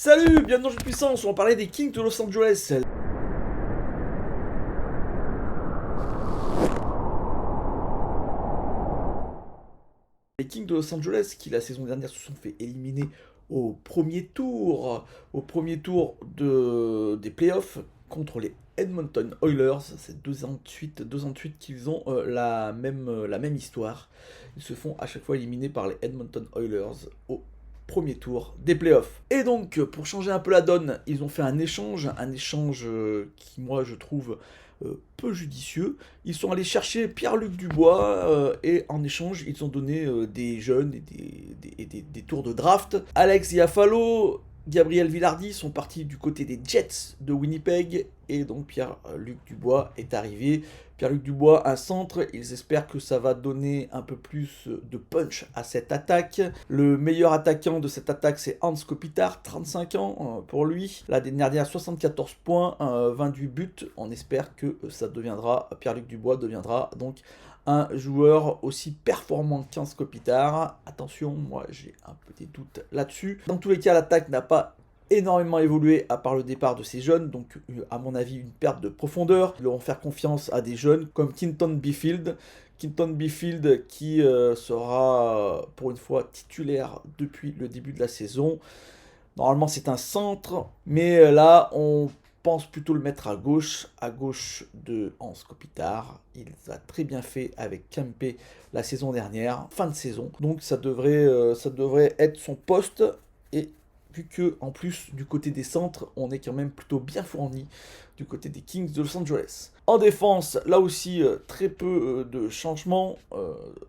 Salut, bienvenue dans Jeux de Puissance, on va parler des Kings de Los Angeles. Les Kings de Los Angeles qui la saison dernière se sont fait éliminer au premier tour des playoffs contre les Edmonton Oilers. C'est 2 ans de suite qu'ils ont la même histoire. Ils se font à chaque fois éliminer par les Edmonton Oilers au premier tour des playoffs. Et donc, pour changer un peu la donne, ils ont fait un échange qui, moi, je trouve peu judicieux. Ils sont allés chercher Pierre-Luc Dubois et en échange, ils ont donné des jeunes et des tours de draft. Alex Iafallo, Gabriel Vilardi sont partis du côté des Jets de Winnipeg et donc Pierre-Luc Dubois est arrivé. Pierre-Luc Dubois, un centre, ils espèrent que ça va donner un peu plus de punch à cette attaque. Le meilleur attaquant de cette attaque, c'est Hans Kopitar, 35 ans pour lui. La dernière, 74 points, 28 buts. On espère que Pierre-Luc Dubois deviendra donc un joueur aussi performant qu'Hans Kopitar. Attention, moi j'ai un peu des doutes là-dessus. Dans tous les cas, l'attaque n'a pas énormément évolué à part le départ de ces jeunes, donc à mon avis une perte de profondeur. Ils devront faire confiance à des jeunes comme Quinton Byfield. Quinton Byfield qui sera pour une fois titulaire depuis le début de la saison. Normalement c'est un centre, mais là on pense plutôt le mettre à gauche de Hans Kopitar. Il a très bien fait avec Kempe la saison dernière, fin de saison. Donc ça devrait être son poste et vu que en plus du côté des centres, on est quand même plutôt bien fourni du côté des Kings de Los Angeles. En défense, là aussi, très peu de changements.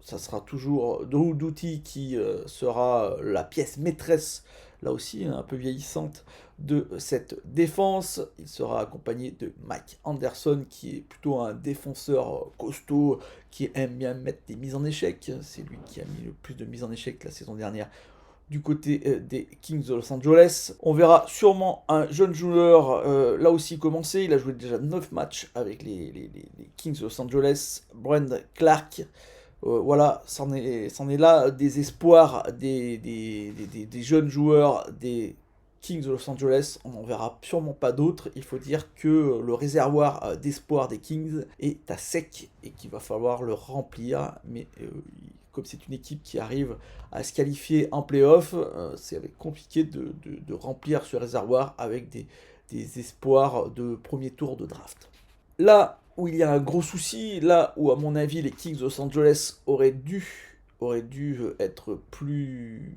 Ça sera toujours Drew Doughty qui sera la pièce maîtresse, là aussi un peu vieillissante, de cette défense. Il sera accompagné de Mike Anderson, qui est plutôt un défenseur costaud, qui aime bien mettre des mises en échec. C'est lui qui a mis le plus de mises en échec la saison dernière du côté des Kings de Los Angeles. On verra sûrement un jeune joueur là aussi commencer. Il a joué déjà 9 matchs avec les Kings de Los Angeles. Brent Clark. Voilà, c'en est là des espoirs des jeunes joueurs des Kings de Los Angeles. On n'en verra sûrement pas d'autres. Il faut dire que le réservoir d'espoir des Kings est à sec et qu'il va falloir le remplir. Mais comme c'est une équipe qui arrive à se qualifier en playoff, c'est compliqué de remplir ce réservoir avec des espoirs de premier tour de draft. Là où il y a un gros souci, là où à mon avis les Kings de Los Angeles auraient dû être plus,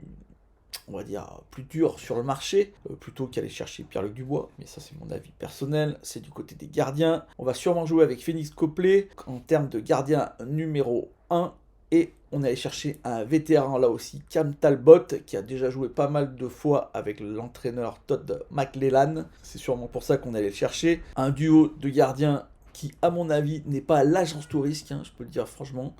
on va dire, plus durs sur le marché, plutôt qu'aller chercher Pierre-Luc Dubois, mais ça c'est mon avis personnel, c'est du côté des gardiens. On va sûrement jouer avec Phoenix Copley en termes de gardien numéro 1, et on allait chercher un vétéran là aussi, Cam Talbot, qui a déjà joué pas mal de fois avec l'entraîneur Todd McLellan. C'est sûrement pour ça qu'on allait le chercher. Un duo de gardiens qui, à mon avis, n'est pas l'agence touriste, je peux le dire franchement.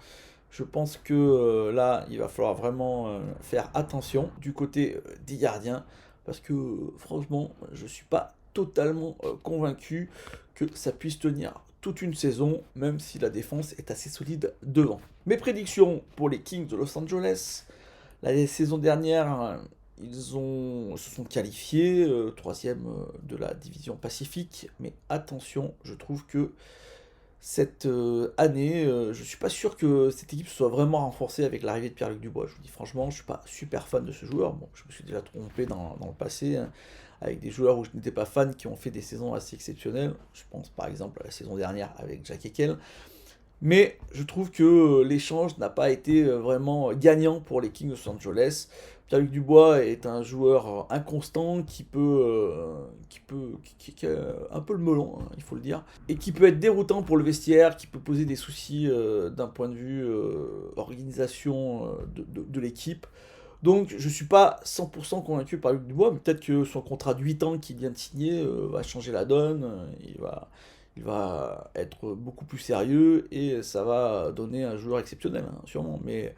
Je pense que là, il va falloir vraiment faire attention du côté des gardiens, parce que franchement, je ne suis pas totalement convaincu que ça puisse tenir toute une saison, même si la défense est assez solide devant. Mes prédictions pour les Kings de Los Angeles: la saison dernière, se sont qualifiés, troisième de la division Pacifique, mais attention, je trouve que cette année, je ne suis pas sûr que cette équipe soit vraiment renforcée avec l'arrivée de Pierre-Luc Dubois. Je vous dis franchement, je ne suis pas super fan de ce joueur. Bon, je me suis déjà trompé dans le passé, avec des joueurs où je n'étais pas fan qui ont fait des saisons assez exceptionnelles. Je pense par exemple à la saison dernière avec Jack Eichel. Mais je trouve que l'échange n'a pas été vraiment gagnant pour les Kings de Los Angeles. Pierre-Luc Dubois est un joueur inconstant qui a un peu le melon, il faut le dire, et qui peut être déroutant pour le vestiaire, qui peut poser des soucis d'un point de vue organisation de l'équipe. Donc je ne suis pas 100% convaincu par Luc Dubois, mais peut-être que son contrat de 8 ans qu'il vient de signer va changer la donne, il va être beaucoup plus sérieux et ça va donner un joueur exceptionnel, sûrement. Mais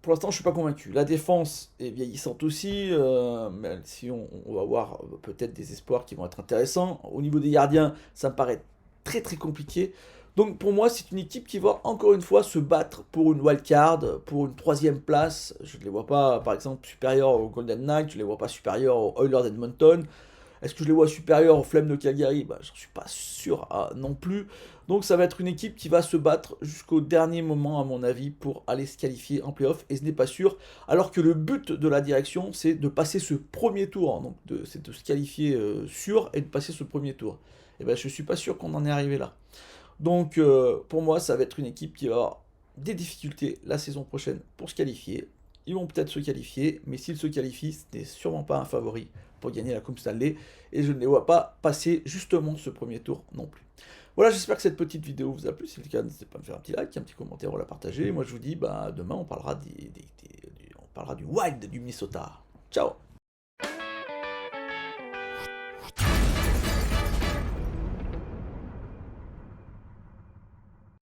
pour l'instant, je ne suis pas convaincu. La défense est vieillissante aussi, même si on va avoir peut-être des espoirs qui vont être intéressants. Au niveau des gardiens, ça me paraît très très compliqué. Donc pour moi, c'est une équipe qui va encore une fois se battre pour une wildcard, pour une 3e place. Je ne les vois pas, par exemple, supérieurs aux Golden Knights, je ne les vois pas supérieurs aux Oilers d'Edmonton. Est-ce que je les vois supérieurs aux Flames de Calgary? Bah, j'en suis pas sûr non plus. Donc ça va être une équipe qui va se battre jusqu'au dernier moment, à mon avis, pour aller se qualifier en playoff. Et ce n'est pas sûr. Alors que le but de la direction, c'est de passer ce premier tour. Donc c'est de se qualifier sûr et de passer ce premier tour. Et ben je suis pas sûr qu'on en est arrivé là. Donc pour moi, ça va être une équipe qui va avoir des difficultés la saison prochaine pour se qualifier. Ils vont peut-être se qualifier, mais s'ils se qualifient, ce n'est sûrement pas un favori pour gagner la Coupe Stanley. Et je ne les vois pas passer justement ce premier tour non plus. Voilà, j'espère que cette petite vidéo vous a plu. Si c'est le cas, n'hésitez pas à me faire un petit like, un petit commentaire ou à la partager. Moi, je vous dis, bah, demain, on parlera du Wild du Minnesota. Ciao!